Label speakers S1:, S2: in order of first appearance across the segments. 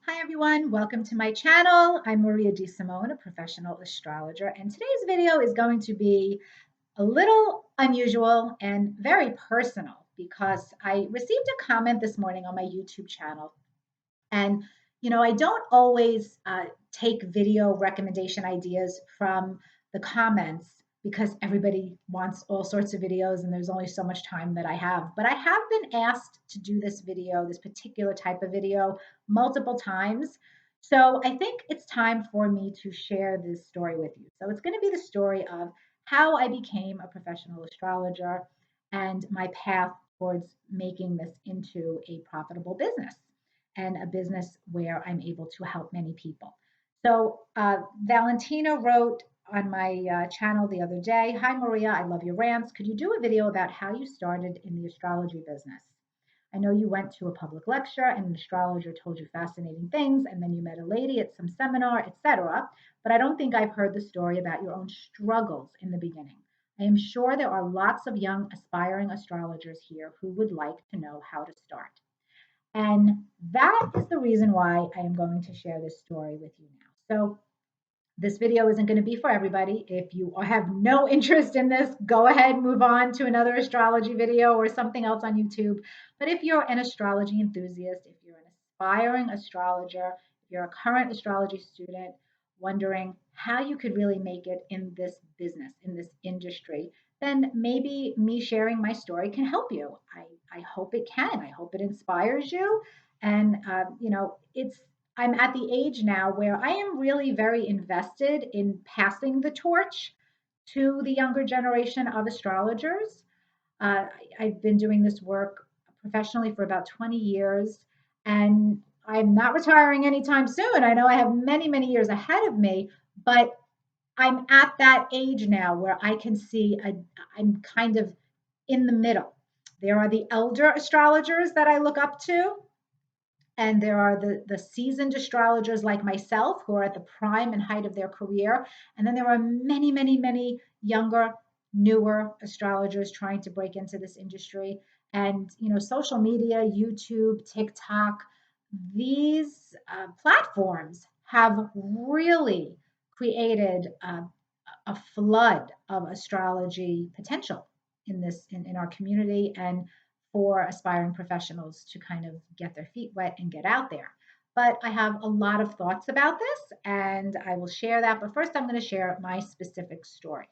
S1: Hi everyone, welcome to my channel. I'm Maria DeSimone, a professional astrologer, and today's video is going to be a little unusual and very personal because I received a comment this morning on my YouTube channel. And, I don't always take video recommendation ideas from the comments because everybody wants all sorts of videos and there's only so much time that I have. But I have been asked to do this video, this particular type of video, multiple times. So I think it's time for me to share this story with you. So it's going to be the story of how I became a professional astrologer and my path towards making this into a profitable business and a business where I'm able to help many people. So, Valentina wrote on my channel the other day, "Hi Maria, I love your rants. Could you do a video about how you started in the astrology business? I know you went to a public lecture and an astrologer told you fascinating things, and then you met a lady at some seminar, etc. But I don't think I've heard the story about your own struggles in the beginning. I am sure there are lots of young aspiring astrologers here who would like to know how to start." And that is the reason why I am going to share this story with you now. So, this video isn't going to be for everybody. If you have no interest in this, go ahead, move on to another astrology video or something else on YouTube. But if you're an astrology enthusiast, if you're an aspiring astrologer, if you're a current astrology student wondering how you could really make it in this business, in this industry, then maybe me sharing my story can help you. I hope it can. I hope it inspires you. And, I'm at the age now where I am really very invested in passing the torch to the younger generation of astrologers. I've been doing this work professionally for about 20 years, and I'm not retiring anytime soon. I know I have many, many years ahead of me, but I'm at that age now where I can see I'm kind of in the middle. There are the elder astrologers that I look up to, and there are the seasoned astrologers like myself who are at the prime and height of their career. And then there are many, many, many younger, newer astrologers trying to break into this industry. And, social media, YouTube, TikTok, these platforms have really created a flood of astrology potential in our community and for aspiring professionals to kind of get their feet wet and get out there. But I have a lot of thoughts about this and I will share that. But first, I'm going to share my specific story.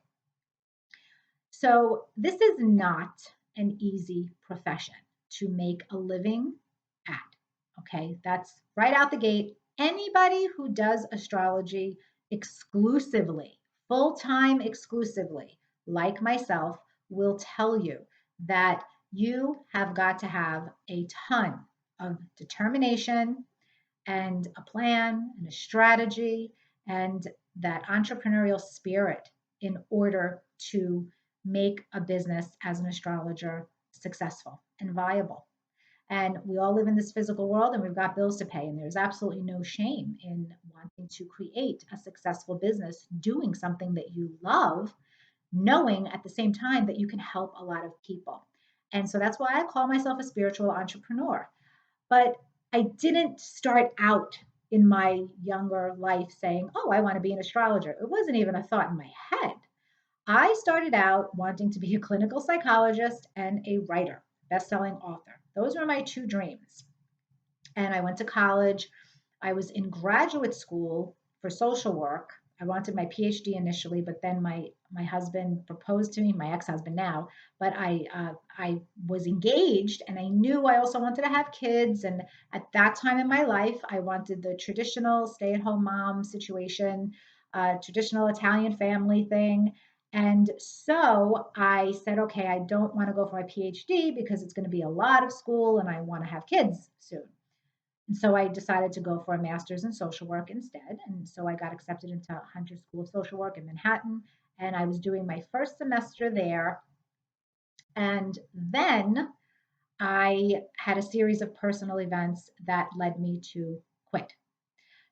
S1: So, this is not an easy profession to make a living at. Okay, that's right out the gate. Anybody who does astrology exclusively, full time exclusively, like myself, will tell you that you have got to have a ton of determination and a plan and a strategy and that entrepreneurial spirit in order to make a business as an astrologer successful and viable. And we all live in this physical world and we've got bills to pay. And there's absolutely no shame in wanting to create a successful business, doing something that you love, knowing at the same time that you can help a lot of people. And so that's why I call myself a spiritual entrepreneur. But I didn't start out in my younger life saying, "Oh, I want to be an astrologer." It wasn't even a thought in my head. I started out wanting to be a clinical psychologist and a writer, best-selling author. Those were my two dreams. And I went to college. I was in graduate school for social work. I wanted my PhD initially, but then my husband proposed to me, my ex-husband now. But I was engaged, and I knew I also wanted to have kids. And at that time in my life, I wanted the traditional stay-at-home mom situation, traditional Italian family thing. And so I said, okay, I don't want to go for my PhD because it's going to be a lot of school, and I want to have kids soon. And so I decided to go for a master's in social work instead. And so I got accepted into Hunter School of Social Work in Manhattan. And I was doing my first semester there. And then I had a series of personal events that led me to quit.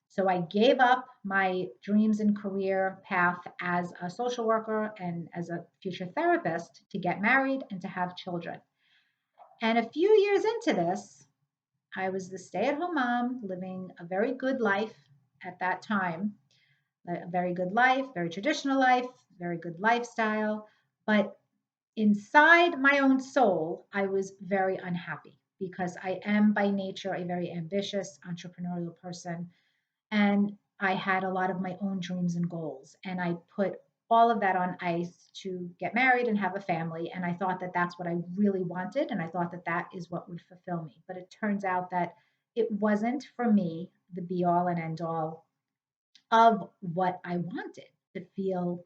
S1: So I gave up my dreams and career path as a social worker and as a future therapist to get married and to have children. And a few years into this, I was the stay-at-home mom living a very good life at that time, a very good life, very traditional life, very good lifestyle. But inside my own soul, I was very unhappy because I am by nature a very ambitious entrepreneurial person. And I had a lot of my own dreams and goals. And I put all of that on ice to get married and have a family. And I thought that that's what I really wanted. And I thought that that is what would fulfill me. But it turns out that it wasn't for me the be all and end all of what I wanted to feel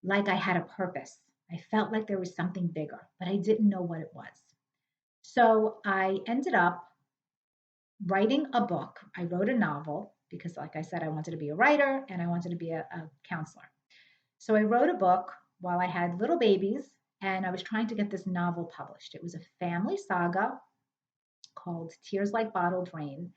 S1: like I had a purpose. I felt like there was something bigger, but I didn't know what it was. So I ended up writing a book. I wrote a novel because, like I said, I wanted to be a writer and I wanted to be a counselor. So I wrote a book while I had little babies and I was trying to get this novel published. It was a family saga called Tears Like Bottled Rain.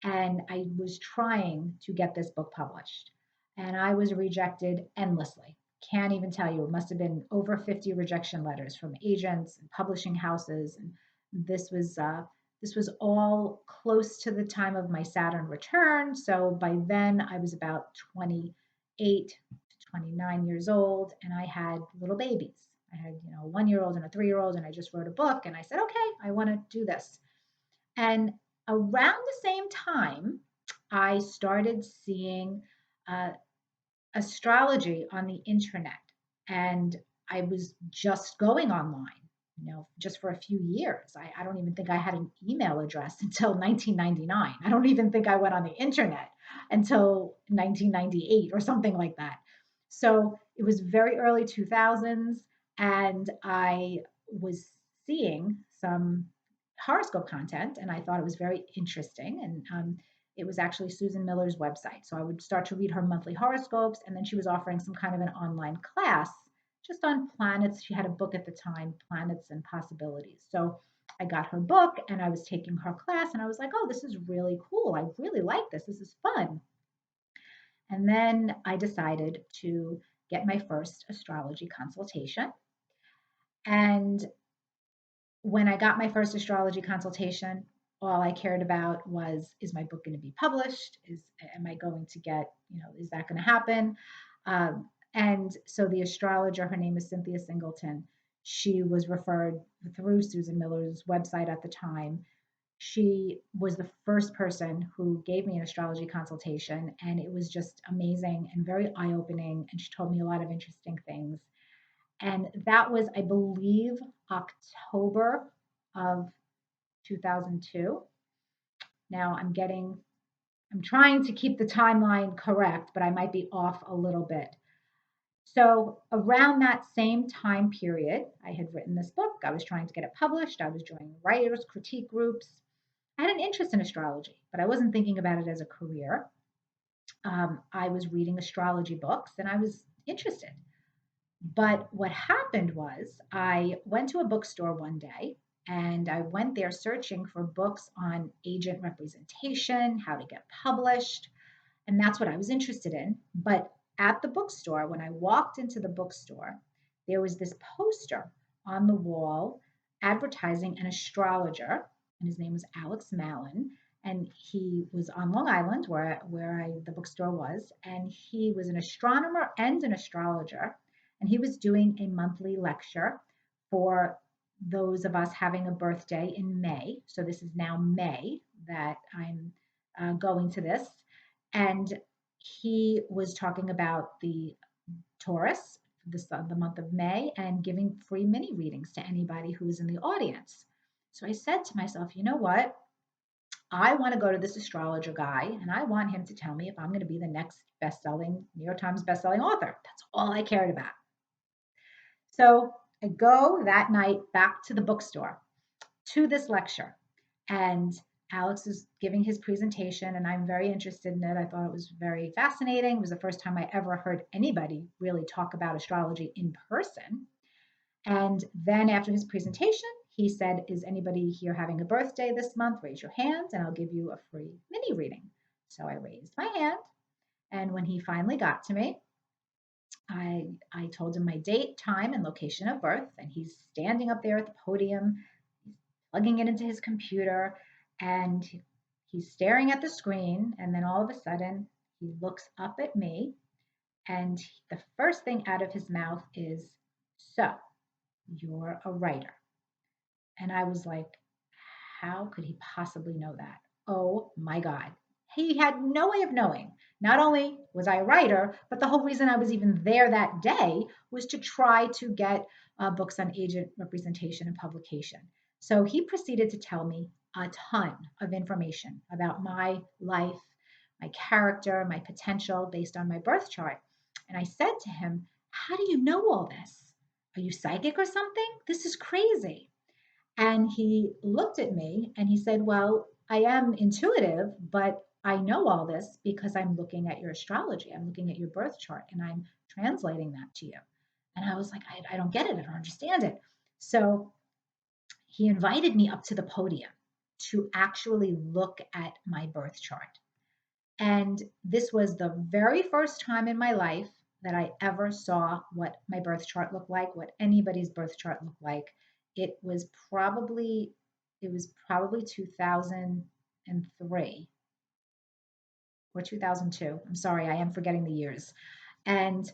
S1: And I was trying to get this book published. And I was rejected endlessly. Can't even tell you. It must have been over 50 rejection letters from agents and publishing houses. And this was all close to the time of my Saturn return. So by then I was about 28 to 29 years old, and I had little babies. I had, a 1 year old and a 3 year old, and I just wrote a book. And I said, okay, I want to do this. And around the same time, I started seeing uh, astrology on the internet. And I was just going online, just for a few years. I don't even think I had an email address until 1999. I don't even think I went on the internet until 1998 or something like that. So it was very early 2000s, and I was seeing some horoscope content, and I thought it was very interesting. And it was actually Susan Miller's website. So I would start to read her monthly horoscopes, and then she was offering some kind of an online class just on planets. She had a book at the time, Planets and Possibilities. So I got her book and I was taking her class, and I was like, oh, this is really cool. I really like this. This is fun. And then I decided to get my first astrology consultation. And when I got my first astrology consultation, all I cared about was, is my book going to be published? Am I going to get, is that going to happen? And so the astrologer, her name is Cynthia Singleton. She was referred through Susan Miller's website at the time. She was the first person who gave me an astrology consultation, and it was just amazing and very eye opening. And she told me a lot of interesting things. And that was, I believe, October of 2002. Now I'm trying to keep the timeline correct, but I might be off a little bit. So around that same time period, I had written this book. I was trying to get it published. I was joining writers' critique groups. I had an interest in astrology, but I wasn't thinking about it as a career. I was reading astrology books and I was interested. But what happened was I went to a bookstore one day and I went there searching for books on agent representation, how to get published, and that's what I was interested in. But at the bookstore, when I walked into the bookstore, there was this poster on the wall advertising an astrologer, and his name was Alex Mallon. And he was on Long Island, the bookstore was, and he was an astronomer and an astrologer. And he was doing a monthly lecture for those of us having a birthday in May. So this is now May that I'm going to this. And he was talking about the Taurus, the month of May, and giving free mini readings to anybody who was in the audience. So I said to myself, you know what? I want to go to this astrologer guy and I want him to tell me if I'm going to be the next New York Times bestselling author. That's all I cared about. So I go that night back to the bookstore to this lecture, and Alex is giving his presentation, and I'm very interested in it. I thought it was very fascinating. It was the first time I ever heard anybody really talk about astrology in person. And then after his presentation, he said, is anybody here having a birthday this month? Raise your hand and I'll give you a free mini reading. So I raised my hand. And when he finally got to me, I told him my date, time, and location of birth. And he's standing up there at the podium, he's plugging it into his computer. And he's staring at the screen, and then all of a sudden he looks up at me, and the first thing out of his mouth is, "So, you're a writer." And I was like, how could he possibly know that? Oh my God. He had no way of knowing. Not only was I a writer, but the whole reason I was even there that day was to try to get books on agent representation and publication. So he proceeded to tell me a ton of information about my life, my character, my potential based on my birth chart. And I said to him, "How do you know all this? Are you psychic or something? This is crazy." And he looked at me and he said, "Well, I am intuitive, but I know all this because I'm looking at your astrology. I'm looking at your birth chart and I'm translating that to you." And I was like, I don't get it. I don't understand it. So he invited me up to the podium to actually look at my birth chart. And this was the very first time in my life that I ever saw what my birth chart looked like, what anybody's birth chart looked like. It was probably it was probably 2003 or 2002. I'm sorry, I am forgetting the years. And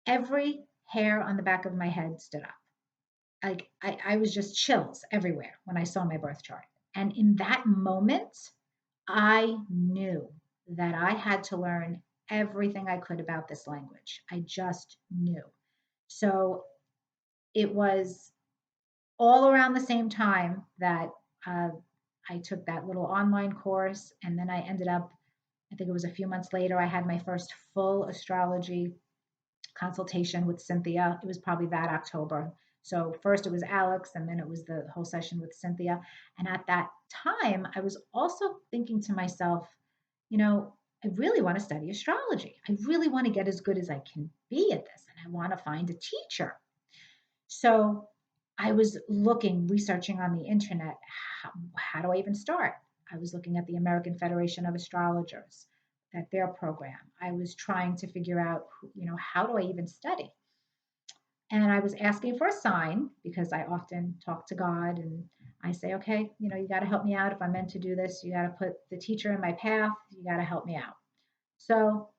S1: every hair on the back of my head stood up. Like I was just chills everywhere when I saw my birth chart. And in that moment, I knew that I had to learn everything I could about this language. I just knew. So it was all around the same time that uh, I took that little online course. And then I ended up, I think it was a few months later, I had my first full astrology consultation with Cynthia. It was probably that October. So first it was Alex, and then it was the whole session with Cynthia. And at that time, I was also thinking to myself, you know, I really want to study astrology. I really want to get as good as I can be at this, and I want to find a teacher. So I was looking, researching on the internet, how do I even start? I was looking at the American Federation of Astrologers, at their program. I was trying to figure out, how do I even study? And I was asking for a sign because I often talk to God and I say, okay, you got to help me out. If I'm meant to do this, you got to put the teacher in my path. You got to help me out. So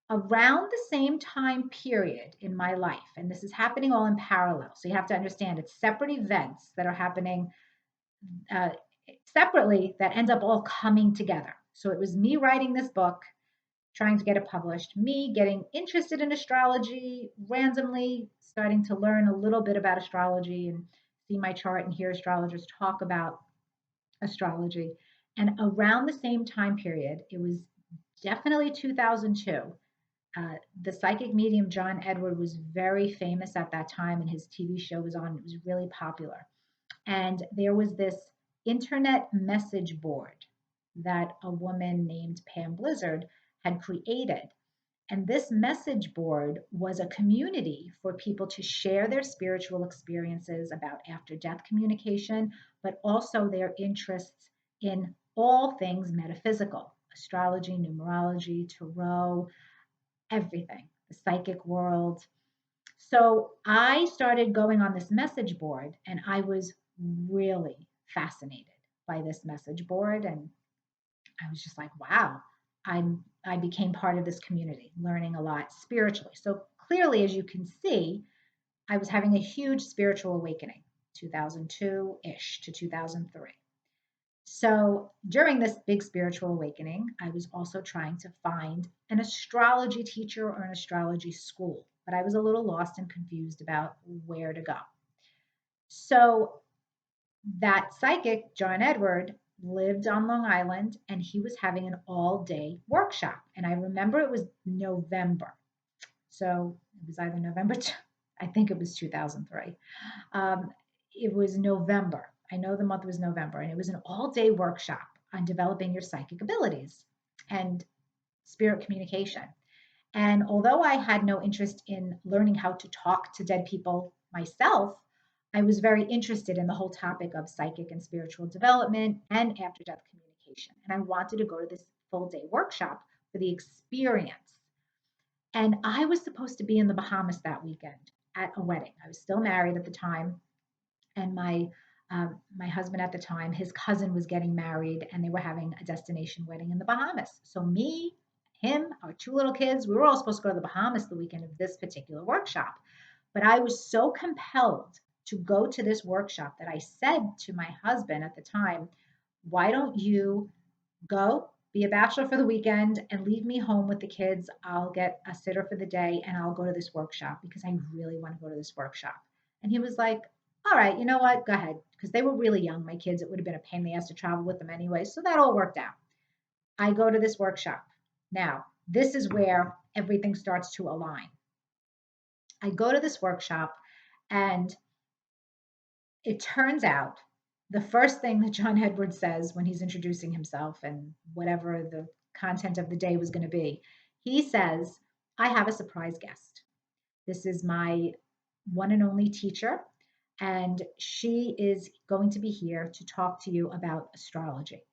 S1: around the same time period in my life, and this is happening all in parallel. So you have to understand it's separate events that are happening uh, separately that ends up all coming together. So it was me writing this book, trying to get it published, me getting interested in astrology, randomly starting to learn a little bit about astrology and see my chart and hear astrologers talk about astrology. And around the same time period, it was definitely 2002. The psychic medium John Edward was very famous at that time, and his TV show was on. It was really popular. And there was this internet message board that a woman named Pam Blizzard had created. And this message board was a community for people to share their spiritual experiences about after death communication, but also their interests in all things metaphysical: astrology, numerology, tarot, everything, the psychic world. So I started going on this message board, and I was really fascinated by this message board. And I was just like, wow, I became part of this community, learning a lot spiritually. So clearly, as you can see, I was having a huge spiritual awakening, 2002-ish to 2003. So during this big spiritual awakening, I was also trying to find an astrology teacher or an astrology school, but I was a little lost and confused about where to go. So that psychic, John Edward, lived on Long Island and he was having an all day workshop. And I remember it was November. So it was either November, I think it was 2003. It was November. I know the month was November, and it was an all day workshop on developing your psychic abilities and spirit communication. And although I had no interest in learning how to talk to dead people myself, I was very interested in the whole topic of psychic and spiritual development and after death communication. And I wanted to go to this full day workshop for the experience. And I was supposed to be in the Bahamas that weekend at a wedding. I was still married at the time, and my My husband at the time, his cousin was getting married and they were having a destination wedding in the Bahamas. So me, him, our two little kids, we were all supposed to go to the Bahamas the weekend of this particular workshop. But I was so compelled to go to this workshop that I said to my husband at the time, why don't you go be a bachelor for the weekend and leave me home with the kids? I'll get a sitter for the day and I'll go to this workshop because I really want to go to this workshop. And he was like, all right, you know what? Go ahead. Because they were really young, my kids. It would have been a pain in the ass to travel with them anyway. So that all worked out. I go to this workshop. Now, this is where everything starts to align. I go to this workshop, and it turns out the first thing that John Edwards says when he's introducing himself and whatever the content of the day was going to be, he says, I have a surprise guest. This is my one and only teacher, and she is going to be here to talk to you about astrology.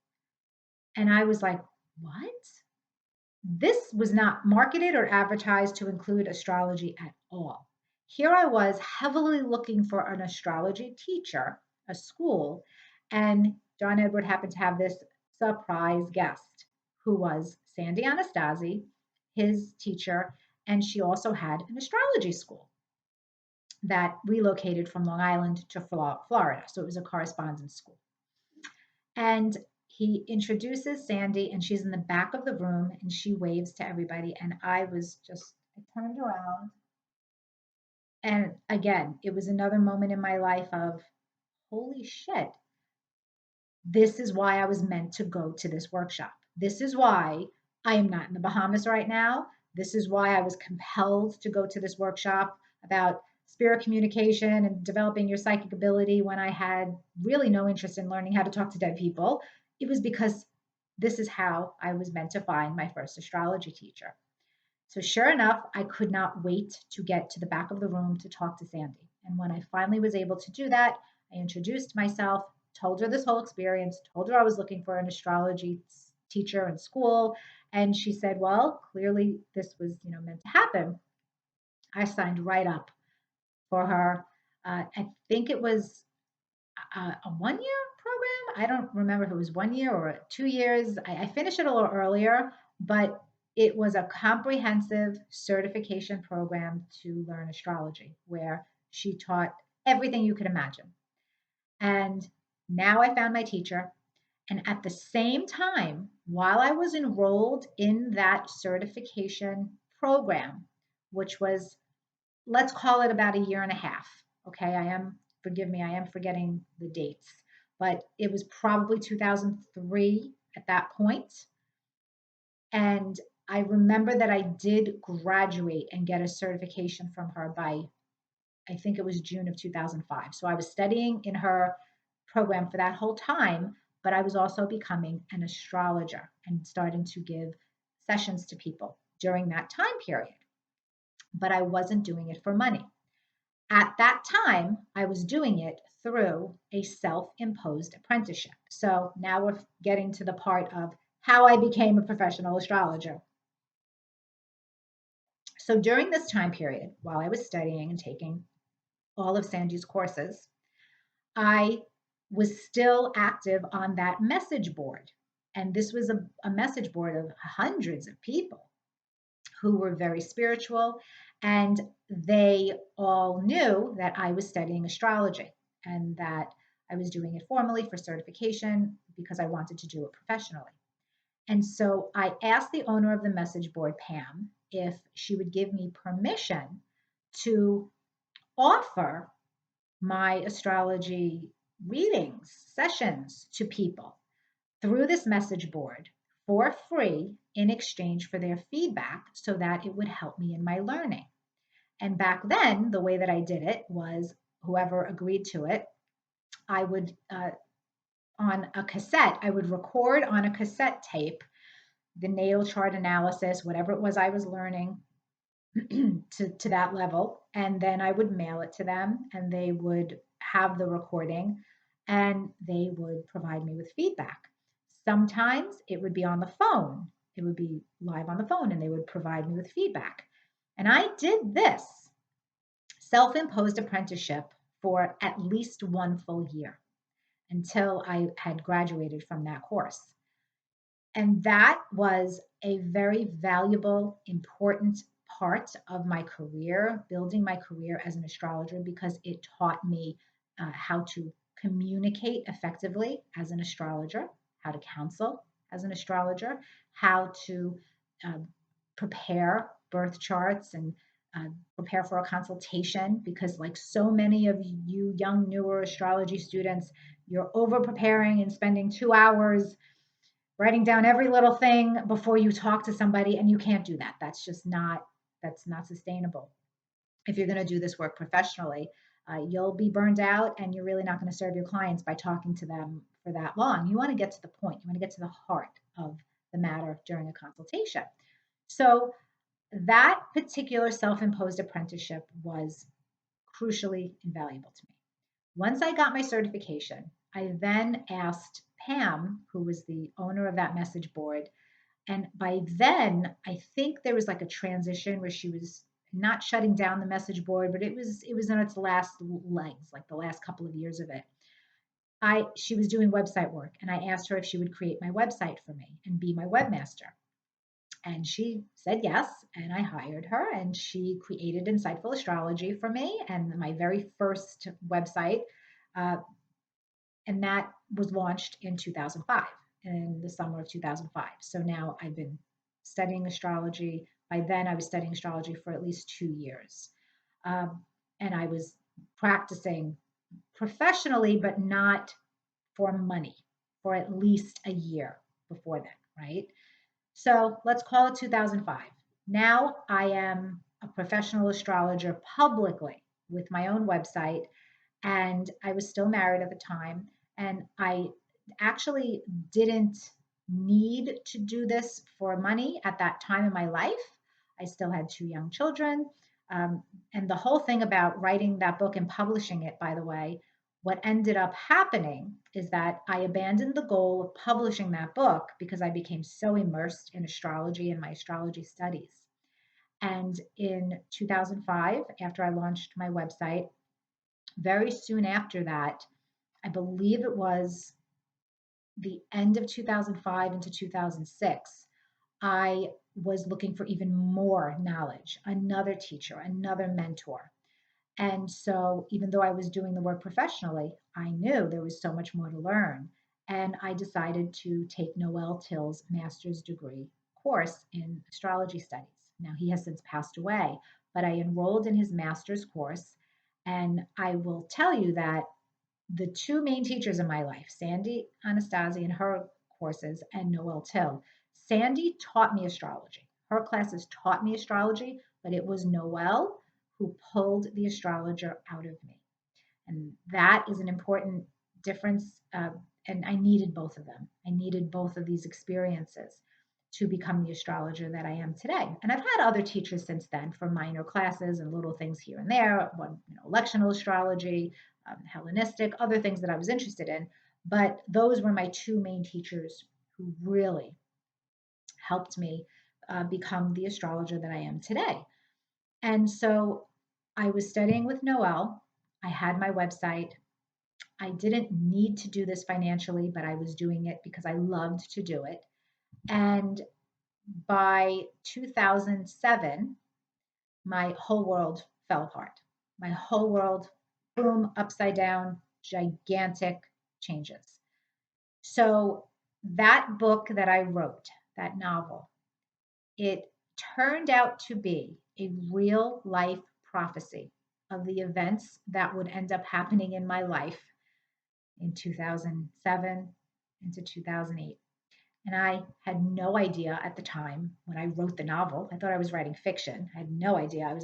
S1: And I was like, what? This was not marketed or advertised to include astrology at all. Here I was heavily looking for an astrology teacher, a school, and John Edward happened to have this surprise guest who was Sandy Anastasi, his teacher, and she also had an astrology school that relocated from Long Island to Florida. So it was a correspondence school. And he introduces Sandy, and she's in the back of the room and she waves to everybody. And I turned around. And again, it was another moment in my life of, holy shit, this is why I was meant to go to this workshop. This is why I am not in the Bahamas right now. This is why I was compelled to go to this workshop about spirit communication and developing your psychic ability when I had really no interest in learning how to talk to dead people. It was because this is how I was meant to find my first astrology teacher. So, sure enough, I could not wait to get to the back of the room to talk to Sandy. And when I finally was able to do that, I introduced myself, told her this whole experience, told her I was looking for an astrology teacher in school. And she said, well, clearly this was, meant to happen. I signed right up for her. I think it was a 1 year program. I don't remember if it was 1 year or 2 years. I finished it a little earlier, but it was a comprehensive certification program to learn astrology where she taught everything you could imagine. And now I found my teacher. And at the same time, while I was enrolled in that certification program, which was, let's call it about a year and a half. Okay, forgive me, I am forgetting the dates, but it was probably 2003 at that point. And I remember that I did graduate and get a certification from her by, I think it was June of 2005. So I was studying in her program for that whole time, but I was also becoming an astrologer and starting to give sessions to people during that time period. But I wasn't doing it for money. At that time, I was doing it through a self imposed apprenticeship. So now we're getting to the part of how I became a professional astrologer. So during this time period, while I was studying and taking all of Sandy's courses, I was still active on that message board. And this was a message board of hundreds of people who were very spiritual, and they all knew that I was studying astrology and that I was doing it formally for certification because I wanted to do it professionally. And so I asked the owner of the message board, Pam, if she would give me permission to offer my astrology readings, sessions to people through this message board for free in exchange for their feedback so that it would help me in my learning. And back then, the way that I did it was whoever agreed to it, I would, on a cassette, I would record on a cassette tape the natal chart analysis, whatever it was I was learning to that level. And then I would mail it to them and they would have the recording and they would provide me with feedback. Sometimes it would be on the phone. It would be live on the phone and they would provide me with feedback. And I did this self-imposed apprenticeship for at least one full year. until I had graduated from that course. And that was a very valuable, important part of my career, building my career as an astrologer, because it taught me how to communicate effectively as an astrologer, how to counsel as an astrologer, how to uh, prepare birth charts and prepare for a consultation. Because, like so many of you young, newer astrology students, you're over preparing and spending 2 hours writing down every little thing before you talk to somebody, and you can't do that. That's not sustainable. If you're going to do this work professionally, you'll be burned out, and you're really not going to serve your clients by talking to them for that long. You want to get to the point. You want to get to the heart of the matter during a consultation. So that particular self-imposed apprenticeship was crucially invaluable to me. Once I got my certification, I then asked Pam, who was the owner of that message board. And by then, I think there was like a transition where she was not shutting down the message board, but it was in its last legs, like the last couple of years of it. She was doing website work, and I asked her if she would create my website for me and be my webmaster. And she said yes, and I hired her, and she created Insightful Astrology for me and my very first website. Uh, and that was launched in 2005, in the summer of 2005. So now I've been studying astrology. By then, I was studying astrology for at least 2 years. And I was practicing professionally, but not for money, for at least a year before then, right? So let's call it 2005. Now I am a professional astrologer publicly with my own website, and I was still married at the time. And I actually didn't need to do this for money at that time in my life. I still had two young children. And the whole thing about writing that book and publishing it, by the way, what ended up happening is that I abandoned the goal of publishing that book because I became so immersed in astrology and my astrology studies. And in 2005, after I launched my website, very soon after that, I believe it was the end of 2005 into 2006, I was looking for even more knowledge, another teacher, another mentor. And so, even though I was doing the work professionally, I knew there was so much more to learn. And I decided to take Noel Till's master's degree course in astrology studies. Now, he has since passed away, but I enrolled in his master's course. And I will tell you that the two main teachers in my life, Sandy Anastasi and her courses, and Noel Till. Sandy taught me astrology. Her classes taught me astrology, but it was Noel who pulled the astrologer out of me. And that is an important difference. And I needed both of them. I needed both of these experiences to become the astrologer that I am today. And I've had other teachers since then for minor classes and little things here and there, one, electional astrology, Hellenistic, other things that I was interested in. But those were my two main teachers who really helped me become the astrologer that I am today. And so I was studying with Noel. I had my website. I didn't need to do this financially, but I was doing it because I loved to do it. And by 2007, my whole world fell apart. My whole world, boom, upside down, gigantic changes. So, that book that I wrote, that novel, it turned out to be a real life prophecy of the events that would end up happening in my life in 2007 into 2008. And I had no idea at the time when I wrote the novel. I thought I was writing fiction. I had no idea. It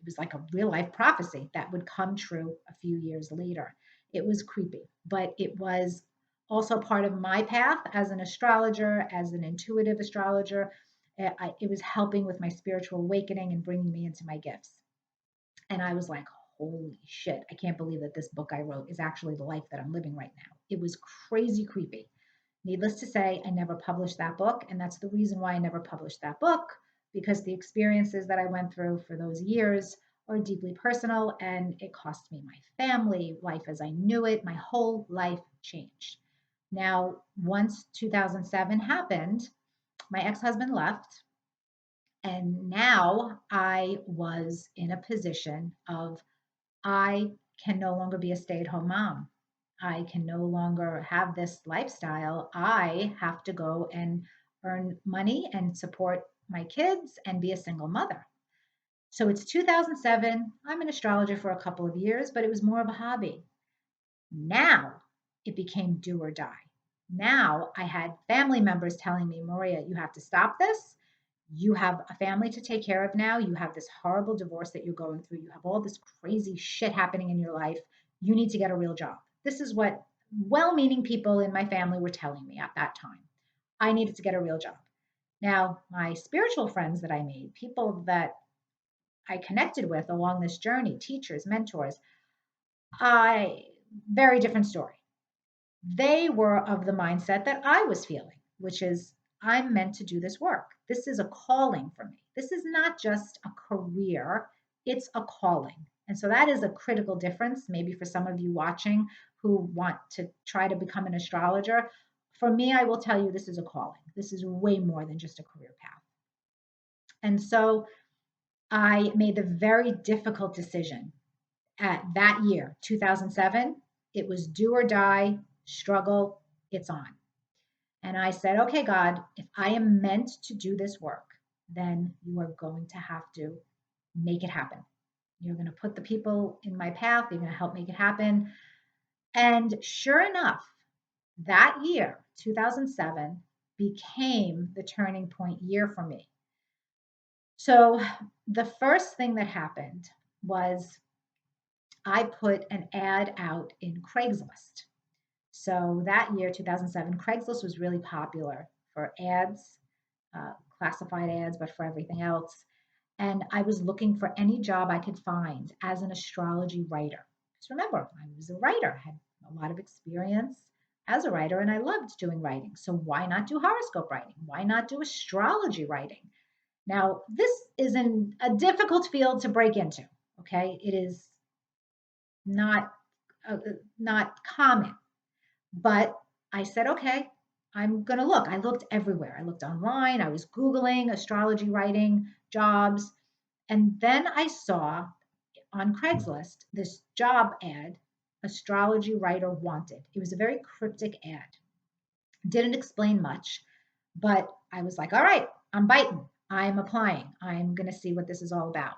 S1: was like a real life prophecy that would come true a few years later. It was creepy, but it was also part of my path as an astrologer, as an intuitive astrologer. It was helping with my spiritual awakening and bringing me into my gifts. And I was like, holy shit, I can't believe that this book I wrote is actually the life that I'm living right now. It was crazy creepy. Needless to say, I never published that book. And that's the reason why I never published that book, because the experiences that I went through for those years or deeply personal, and it cost me my family, life as I knew it. My whole life changed. Now, once 2007 happened, my ex husband left, and now I was in a position of I can no longer be a stay at home mom. I can no longer have this lifestyle. I have to go and earn money and support my kids and be a single mother. So it's 2007. I'm an astrologer for a couple of years, but it was more of a hobby. Now it became do or die. Now I had family members telling me, Maria, you have to stop this. You have a family to take care of now. You have this horrible divorce that you're going through. You have all this crazy shit happening in your life. You need to get a real job. This is what well meaning people in my family were telling me at that time. I needed to get a real job. Now, my spiritual friends that I made, people that I connected with along this journey, teachers, mentors, I very different story. They were of the mindset that I was feeling, which is I'm meant to do this work. This is a calling for me. This is not just a career, it's a calling. And so that is a critical difference, maybe for some of you watching who want to try to become an astrologer. For me, I will tell you this is a calling. This is way more than just a career path. And so I made the very difficult decision at that year, 2007. It was do or die, struggle, it's on. And I said, okay, God, if I am meant to do this work, then you are going to have to make it happen. You're going to put the people in my path, you're going to help make it happen. And sure enough, that year, 2007, became the turning point year for me. So the first thing that happened was I put an ad out in Craigslist. So that year, 2007, Craigslist was really popular for ads, classified ads, but for everything else. And I was looking for any job I could find as an astrology writer. Because remember, I was a writer, I had a lot of experience as a writer, and I loved doing writing. So why not do horoscope writing? Why not do astrology writing? Now, this is a difficult field to break into. Okay, it is not not common. But I said, okay, I'm going to look. I looked everywhere. I looked online. I was Googling astrology writing jobs. And then I saw on Craigslist this job ad, astrology writer wanted. It was a very cryptic ad. Didn't explain much, but I was like, all right, I'm biting. I'm applying. I'm going to see what this is all about.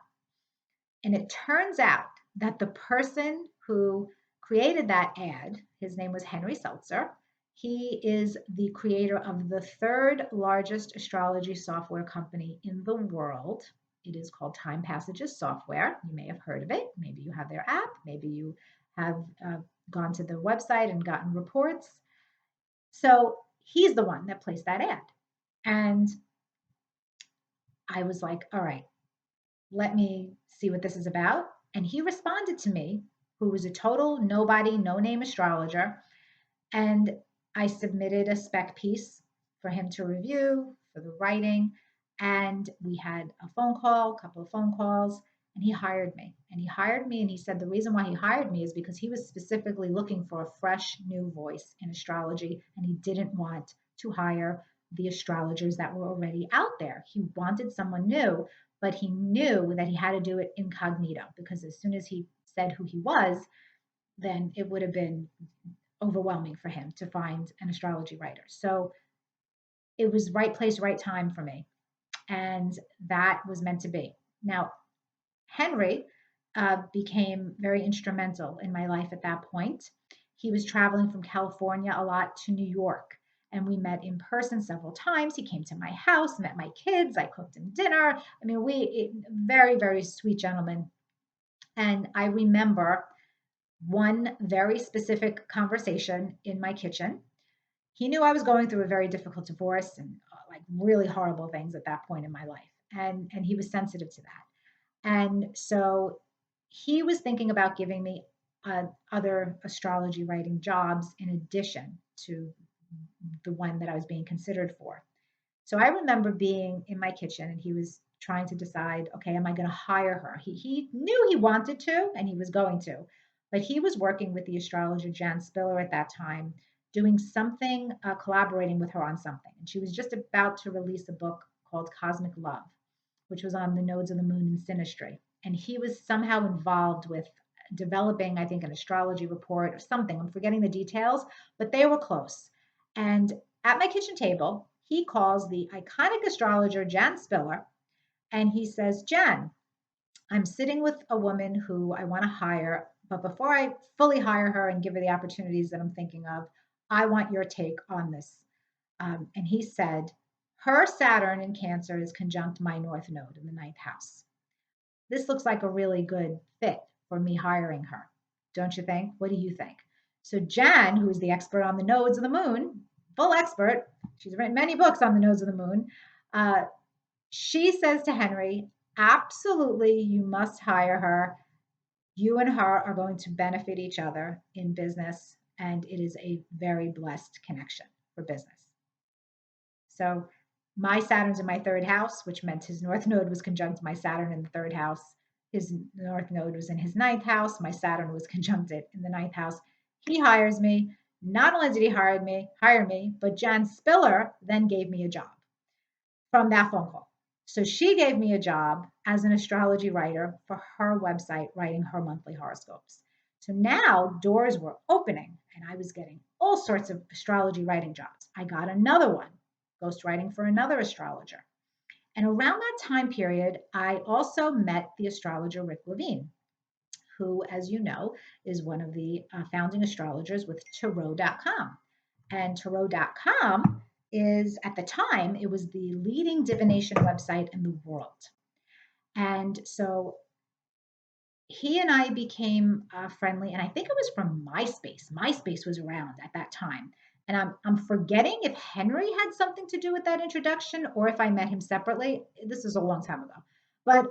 S1: And it turns out that the person who created that ad, his name was Henry Seltzer. He is the creator of the third largest astrology software company in the world. It is called Time Passages Software. You may have heard of it. Maybe you have their app. Maybe you have gone to the website and gotten reports. So he's the one that placed that ad. And I was like, all right, let me see what this is about. And he responded to me, who was a total nobody, no name astrologer. And I submitted a spec piece for him to review for the writing. And we had a phone call, a couple of phone calls, and he hired me. And he hired me, and he said the reason why he hired me is because he was specifically looking for a fresh new voice in astrology, and he didn't want to hire the astrologers that were already out there. He wanted someone new, but he knew that he had to do it incognito because as soon as he said who he was, then it would have been overwhelming for him to find an astrology writer. So it was right place, right time for me. And that was meant to be. Now, Henry became very instrumental in my life at that point. He was traveling from California a lot to New York, and we met in person several times. He came to my house, met my kids. I cooked him dinner. I mean, very, very sweet gentleman. And I remember one very specific conversation in my kitchen. He knew I was going through a very difficult divorce and like really horrible things at that point in my life. And he was sensitive to that. And so he was thinking about giving me other astrology writing jobs in addition to the one that I was being considered for. So I remember being in my kitchen and he was trying to decide, okay, am I going to hire her? He knew he wanted to and he was going to, but he was working with the astrologer Jan Spiller at that time, doing something, collaborating with her on something. And she was just about to release a book called Cosmic Love, which was on the nodes of the moon and synastry. And he was somehow involved with developing, I think, an astrology report or something. I'm forgetting the details, but they were close. And at my kitchen table, he calls the iconic astrologer Jan Spiller and he says, Jan, I'm sitting with a woman who I want to hire, but before I fully hire her and give her the opportunities that I'm thinking of, I want your take on this. And he said, her Saturn in Cancer is conjunct my North Node in the ninth house. This looks like a really good fit for me hiring her. Don't you think? What do you think? So Jan, who is the expert on the nodes of the moon, full expert, she's written many books on the nodes of the moon, she says to Henry, absolutely, you must hire her. You and her are going to benefit each other in business, and it is a very blessed connection for business. So my Saturn's in my third house, which meant his North Node was conjunct my Saturn in the third house. His North Node was in his ninth house. My Saturn was conjuncted in the ninth house. He hires me. Not only did he hire me, but Jan Spiller then gave me a job from that phone call. So she gave me a job as an astrology writer for her website, writing her monthly horoscopes. So now doors were opening and I was getting all sorts of astrology writing jobs. I got another one, ghostwriting for another astrologer. And around that time period, I also met the astrologer Rick Levine, who, as you know, is one of the founding astrologers with tarot.com. And tarot.com is, at the time, it was the leading divination website in the world. And so he and I became friendly, and I think it was from MySpace. MySpace was around at that time. And I'm forgetting if Henry had something to do with that introduction or if I met him separately. This is a long time ago. But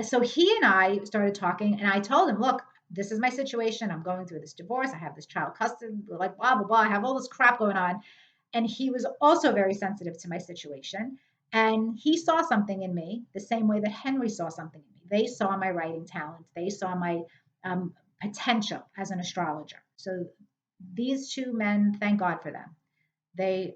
S1: so he and I started talking, and I told him, look, this is my situation. I'm going through this divorce. I have this child custody, like blah, blah, blah. I have all this crap going on. And he was also very sensitive to my situation. And he saw something in me the same way that Henry saw something in me. They saw my writing talent. They saw my potential as an astrologer. So these two men, thank God for them. They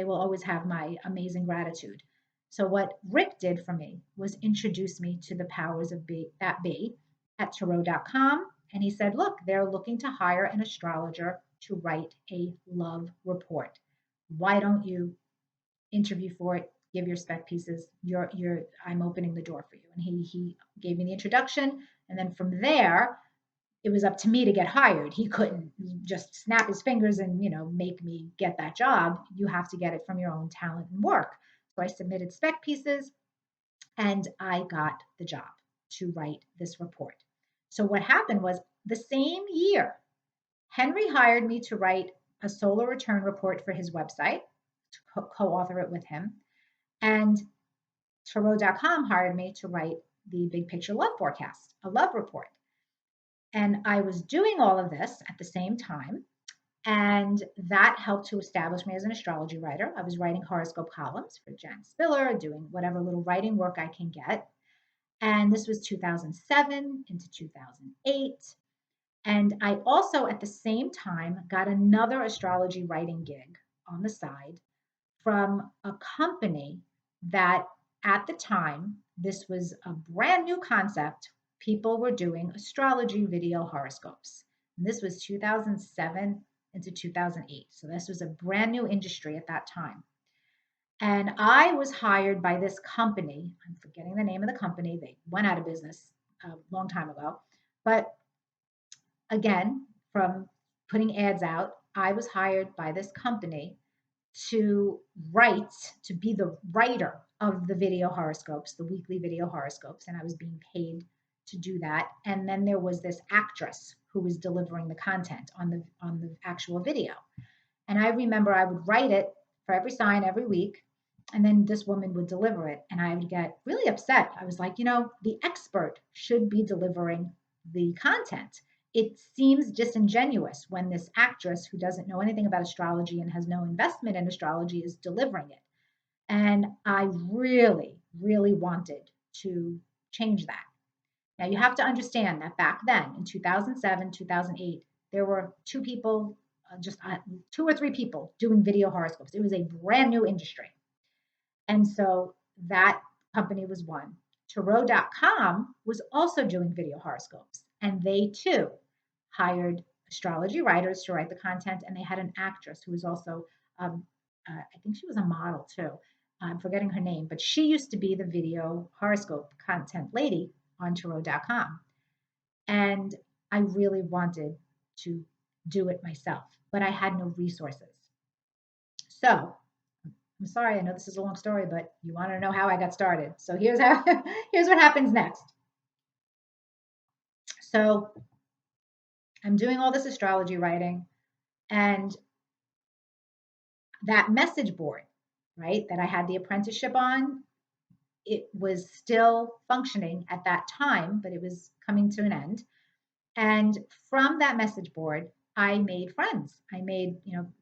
S1: will always have my amazing gratitude. So what Rick did for me was introduce me to the powers of be at tarot.com. And he said, look, they're looking to hire an astrologer to write a love report. Why don't you interview for it? Give your spec pieces. I'm opening the door for you. And he gave me the introduction. And then from there, it was up to me to get hired. He couldn't just snap his fingers and, make me get that job. You have to get it from your own talent and work. So I submitted spec pieces and I got the job to write this report. So what happened was the same year, Henry hired me to write a solar return report for his website, to co-author it with him. And Tarot.com hired me to write the Big Picture Love Forecast, a love report. And I was doing all of this at the same time. And that helped to establish me as an astrology writer. I was writing horoscope columns for Jan Spiller, doing whatever little writing work I can get. And this was 2007 into 2008. And I also, at the same time, got another astrology writing gig on the side from a company that at the time, this was a brand new concept. People were doing astrology video horoscopes. And this was 2007 into 2008. So this was a brand new industry at that time. And I was hired by this company. I'm forgetting the name of the company. They went out of business a long time ago. But again, from putting ads out, I was hired by this company to be the writer of the video horoscopes, the weekly video horoscopes, and I was being paid to do that. And then there was this actress who was delivering the content on the actual video. And I remember I would write it for every sign every week, and then this woman would deliver it, and I would get really upset. I was like, the expert should be delivering the content. It seems disingenuous when this actress who doesn't know anything about astrology and has no investment in astrology is delivering it. And I really, really wanted to change that. Now, you have to understand that back then in 2007, 2008, there were two people, just two or three people doing video horoscopes. It was a brand new industry. And so that company was one. Tarot.com was also doing video horoscopes, and they too hired astrology writers to write the content, and they had an actress who was also, um, I think she was a model too. I'm forgetting her name, but she used to be the video horoscope content lady on Tarot.com. And I really wanted to do it myself, but I had no resources. So I'm sorry, I know this is a long story, but you want to know how I got started. So here's how here's what happens next. So I'm doing all this astrology writing, and that message board, right, that I had the apprenticeship on, it was still functioning at that time, but it was coming to an end. And from that message board, I made friends. I made,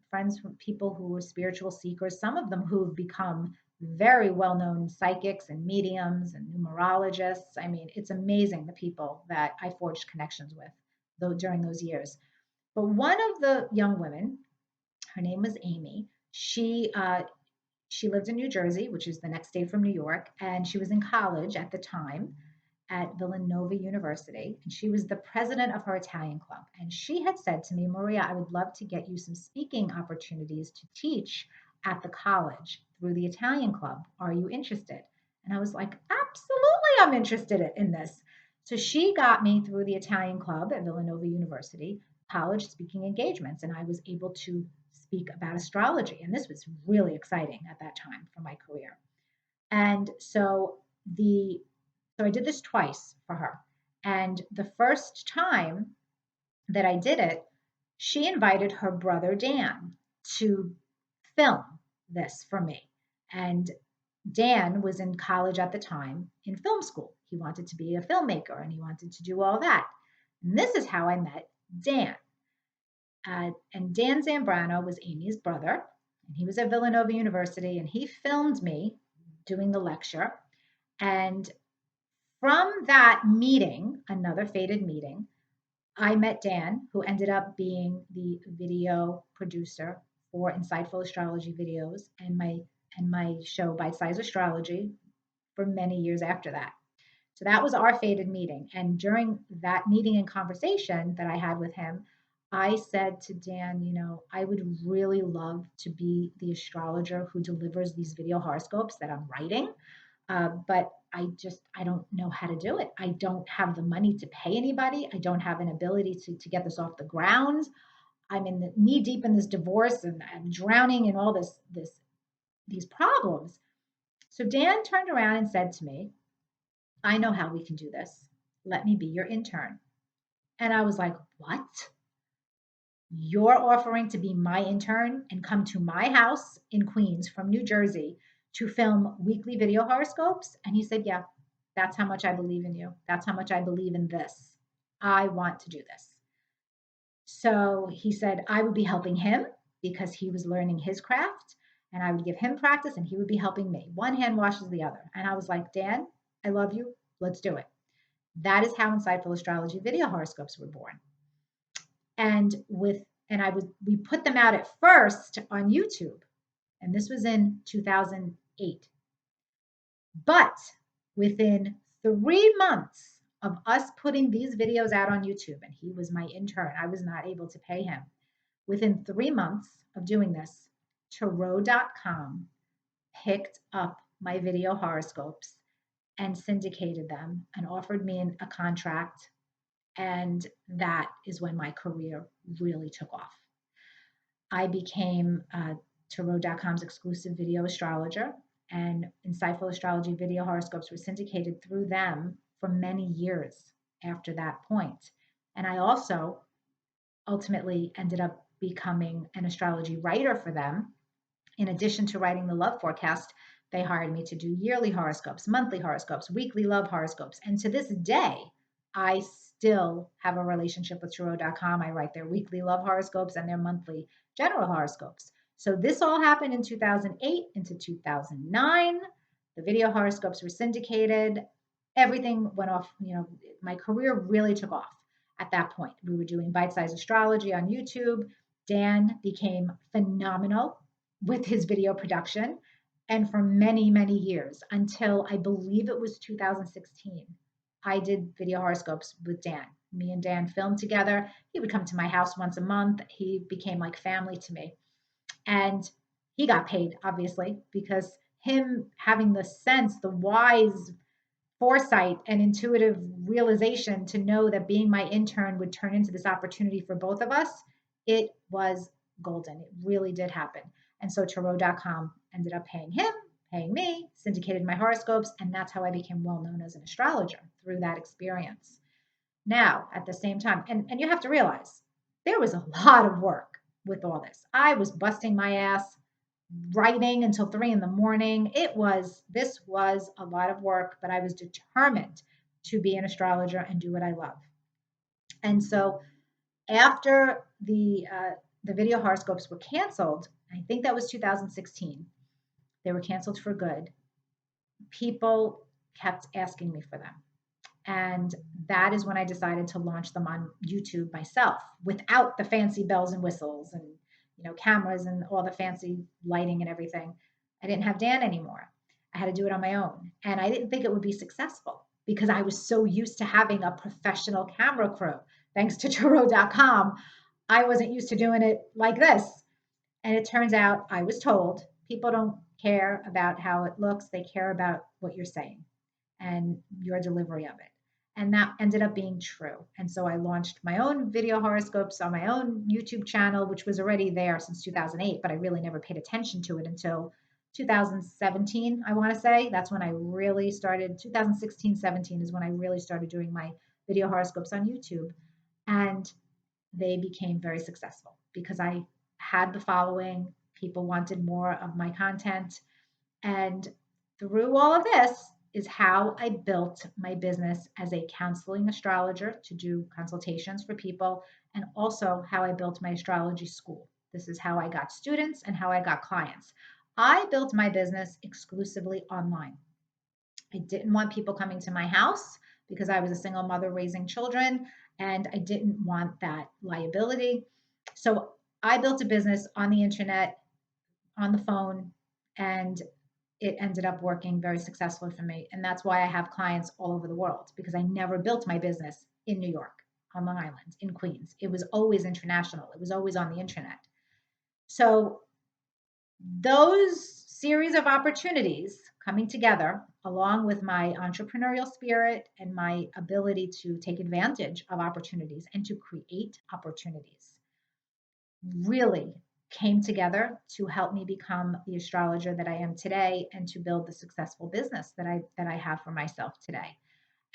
S1: friends from people who were spiritual seekers, some of them who've become very well-known psychics and mediums and numerologists. I mean, it's amazing the people that I forged connections with though during those years. But one of the young women, her name was Amy. She lived in New Jersey, which is the next state from New York, and she was in college at the time at Villanova University, and she was the president of her Italian club. And she had said to me, Maria, I would love to get you some speaking opportunities to teach at the college through the Italian club. Are you interested? And I was like, absolutely, I'm interested in this. So she got me through the Italian club at Villanova University, college speaking engagements, and I was able to speak about astrology. And this was really exciting at that time for my career. And so I did this twice for her. And the first time that I did it, she invited her brother Dan to film this for me. And Dan was in college at the time in film school. He wanted to be a filmmaker and he wanted to do all that. And this is how I met Dan. And Dan Zambrano was Amy's brother, and he was at Villanova University, and he filmed me doing the lecture. And from that meeting, another fated meeting, I met Dan, who ended up being the video producer for Insightful Astrology videos and my show Bite Size Astrology for many years after that. So that was our fated meeting. And during that meeting and conversation that I had with him, I said to Dan, I would really love to be the astrologer who delivers these video horoscopes that I'm writing. But I don't know how to do it. I don't have the money to pay anybody. I don't have an ability to get this off the ground. I'm knee deep in this divorce and I'm drowning in all these problems. So Dan turned around and said to me, I know how we can do this. Let me be your intern. And I was like, what? You're offering to be my intern and come to my house in Queens from New Jersey to film weekly video horoscopes? And he said, yeah, that's how much I believe in you. That's how much I believe in this. I want to do this. So he said I would be helping him because he was learning his craft, and I would give him practice and he would be helping me. One hand washes the other. And I was like, Dan, I love you. Let's do it. That is how Insightful Astrology video horoscopes were born. And we put them out at first on YouTube, and this was in 2008. But within 3 months of us putting these videos out on YouTube, and he was my intern, I was not able to pay him. Within 3 months of doing this, Tarot.com picked up my video horoscopes and syndicated them and offered me a contract. And that is when my career really took off. I became Tarot.com's exclusive video astrologer, and Insightful Astrology video horoscopes were syndicated through them for many years after that point. And I also ultimately ended up becoming an astrology writer for them. In addition to writing the love forecast, they hired me to do yearly horoscopes, monthly horoscopes, weekly love horoscopes. And to this day, I still have a relationship with Tarot.com. I write their weekly love horoscopes and their monthly general horoscopes. So this all happened in 2008 into 2009. The video horoscopes were syndicated. Everything went off, my career really took off at that point. We were doing bite-sized astrology on YouTube. Dan became phenomenal with his video production. And for many, many years, until I believe it was 2016, I did video horoscopes with Dan. Me and Dan filmed together. He would come to my house once a month. He became like family to me. And he got paid, obviously, because him having the sense, the wise foresight and intuitive realization to know that being my intern would turn into this opportunity for both of us, it was golden. It really did happen. And so Tarot.com ended up paying him, paying me, syndicated my horoscopes, and that's how I became well known as an astrologer through that experience. Now, at the same time, and you have to realize there was a lot of work with all this. I was busting my ass writing until 3 in the morning. This was a lot of work, but I was determined to be an astrologer and do what I love. And so after the video horoscopes were canceled, I think that was 2016. They were canceled for good. People kept asking me for them. And that is when I decided to launch them on YouTube myself without the fancy bells and whistles and cameras and all the fancy lighting and everything. I didn't have Dan anymore. I had to do it on my own. And I didn't think it would be successful because I was so used to having a professional camera crew. Thanks to Tarot.com, I wasn't used to doing it like this. And it turns out I was told people don't care about how it looks, they care about what you're saying and your delivery of it. And that ended up being true. And so I launched my own video horoscopes on my own YouTube channel, which was already there since 2008, but I really never paid attention to it until 2017, I want to say. That's when I really started. 2016, 17 is when I really started doing my video horoscopes on YouTube. And they became very successful because I had the following. People wanted more of my content. And through all of this, is how I built my business as a counseling astrologer to do consultations for people, and also how I built my astrology school. This is how I got students and how I got clients. I built my business exclusively online. I didn't want people coming to my house because I was a single mother raising children, and I didn't want that liability. So I built a business on the internet, on the phone, and it ended up working very successfully for me. And that's why I have clients all over the world, because I never built my business in New York, on Long Island, in Queens. It was always international. It was always on the internet. So those series of opportunities coming together, along with my entrepreneurial spirit and my ability to take advantage of opportunities and to create opportunities, really came together to help me become the astrologer that I am today and to build the successful business that I have for myself today.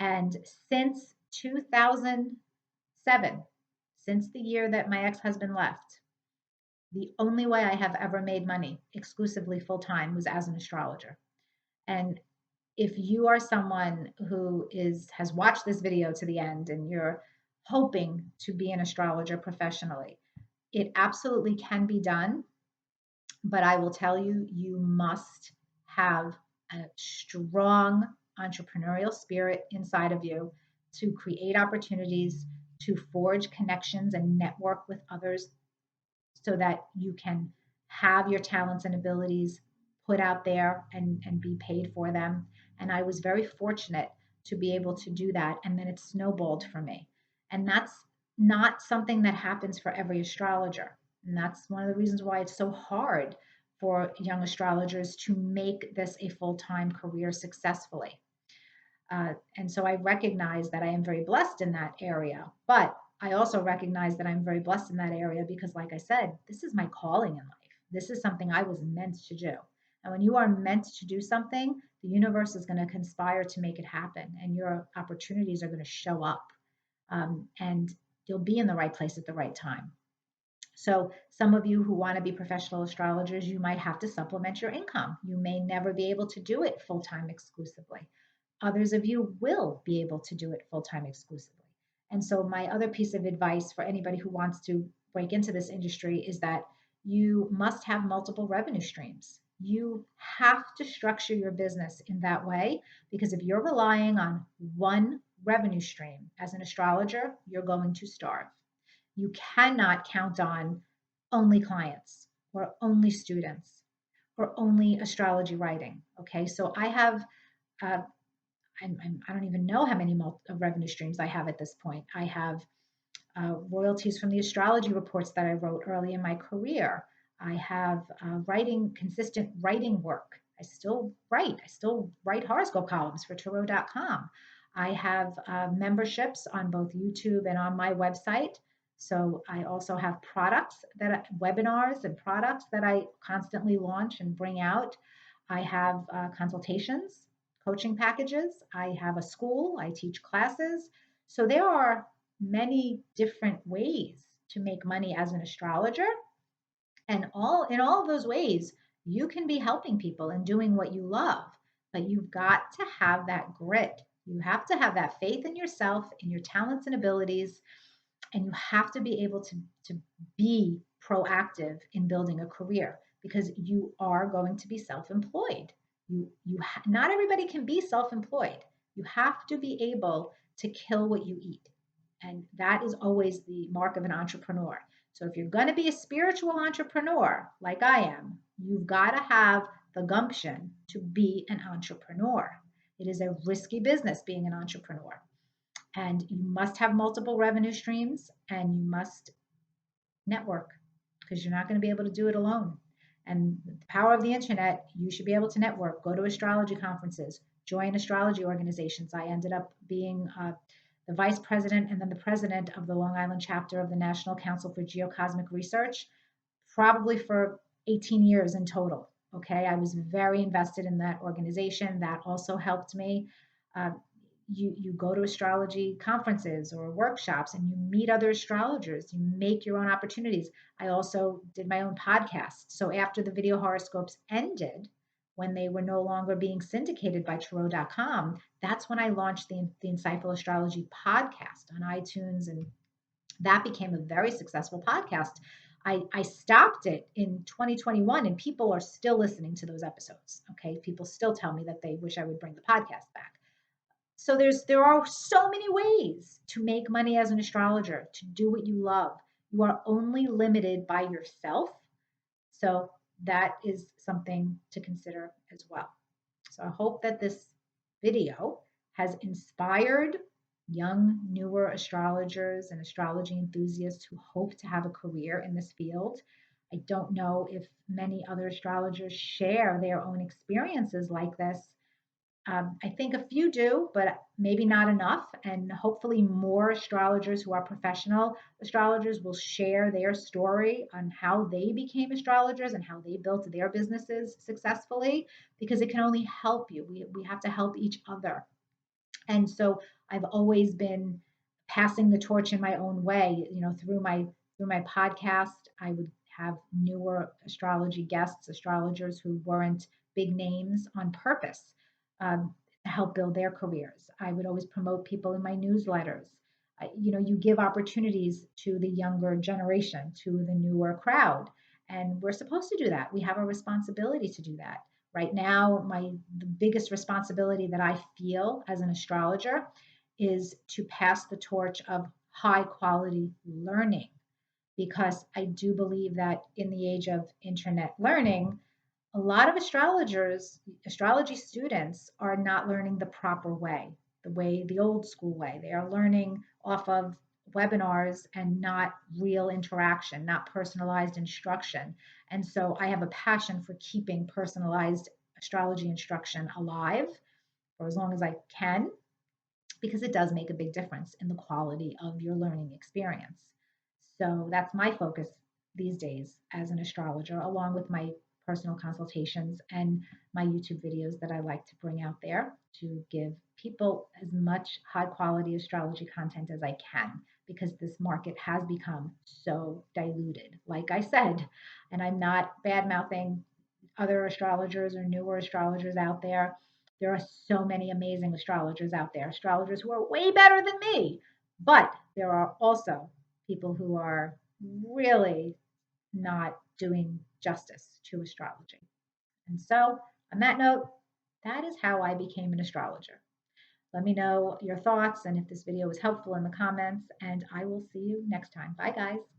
S1: And since 2007, since the year that my ex-husband left, the only way I have ever made money exclusively full-time was as an astrologer. And if you are someone who has watched this video to the end and you're hoping to be an astrologer professionally, it absolutely can be done, but I will tell you, you must have a strong entrepreneurial spirit inside of you to create opportunities, to forge connections and network with others so that you can have your talents and abilities put out there and be paid for them. And I was very fortunate to be able to do that. And then it snowballed for me. And that's not something that happens for every astrologer. And that's one of the reasons why it's so hard for young astrologers to make this a full-time career successfully. And so I recognize that I am very blessed in that area, but I also recognize that I'm very blessed in that area because, like I said, this is my calling in life. This is something I was meant to do. And when you are meant to do something, the universe is going to conspire to make it happen, and your opportunities are going to show up, and you'll be in the right place at the right time. So some of you who want to be professional astrologers, you might have to supplement your income. You may never be able to do it full-time exclusively. Others of you will be able to do it full-time exclusively. And so my other piece of advice for anybody who wants to break into this industry is that You must have multiple revenue streams. You have to structure your business in that way because if you're relying on one revenue stream as an astrologer, you're going to starve. You cannot count on only clients or only students or only astrology writing. Okay, so I have, uh, I don't even know how many revenue streams I have at this point. I have royalties from the astrology reports that I wrote early in my career. I have consistent writing work. I still write. I still write horoscope columns for tarot.com. I have memberships on both YouTube and on my website. So I also have webinars and products that I constantly launch and bring out. I have consultations, coaching packages. I have a school. I teach classes. So there are many different ways to make money as an astrologer. And in all of those ways, you can be helping people and doing what you love. But you've got to have that grit. You have to have that faith in yourself, in your talents and abilities, and you have to be able to be proactive in building a career because you are going to be self-employed. Not everybody can be self-employed. You have to be able to kill what you eat. And that is always the mark of an entrepreneur. So if you're going to be a spiritual entrepreneur like I am, you've got to have the gumption to be an entrepreneur. It is a risky business being an entrepreneur. And you must have multiple revenue streams and you must network because you're not going to be able to do it alone. And the power of the internet, you should be able to network, go to astrology conferences, join astrology organizations. I ended up being the vice president and then the president of the Long Island chapter of the National Council for Geocosmic Research, probably for 18 years in total. Okay, I was very invested in that organization. That also helped me. Uh, you go to astrology conferences or workshops and you meet other astrologers. You make your own opportunities. I also did my own podcast. So after the video horoscopes ended, when they were no longer being syndicated by tarot.com, that's when I launched the Insightful Astrology podcast on iTunes, and that became a very successful podcast. I stopped it in 2021 and people are still listening to those episodes. Okay. People still tell me that they wish I would bring the podcast back. So there are so many ways to make money as an astrologer, to do what you love. You are only limited by yourself. So that is something to consider as well. So I hope that this video has inspired young, newer astrologers and astrology enthusiasts who hope to have a career in this field. I don't know if many other astrologers share their own experiences like this. I think a few do, but maybe not enough. And hopefully, more astrologers who are professional astrologers will share their story on how they became astrologers and how they built their businesses successfully, because it can only help you. We have to help each other. And so I've always been passing the torch in my own way. You know, through my podcast, I would have newer astrology guests, astrologers who weren't big names on purpose to help build their careers. I would always promote people in my newsletters. You give opportunities to the younger generation, to the newer crowd, and we're supposed to do that. We have a responsibility to do that. Right now, the biggest responsibility that I feel as an astrologer is to pass the torch of high quality learning, because I do believe that in the age of internet learning, a lot of astrology students are not learning the proper way, the old school way. They are learning off of webinars and not real interaction, not personalized instruction. And so I have a passion for keeping personalized astrology instruction alive for as long as I can, because it does make a big difference in the quality of your learning experience. So that's my focus these days as an astrologer, along with my personal consultations and my YouTube videos that I like to bring out there to give people as much high quality astrology content as I can, because this market has become so diluted, like I said. And I'm not bad mouthing other astrologers or newer astrologers out there. There are so many amazing astrologers out there, astrologers who are way better than me. But there are also people who are really not doing justice to astrology. And so, on that note, that is how I became an astrologer. Let me know your thoughts and if this video was helpful in the comments, and I will see you next time. Bye, guys.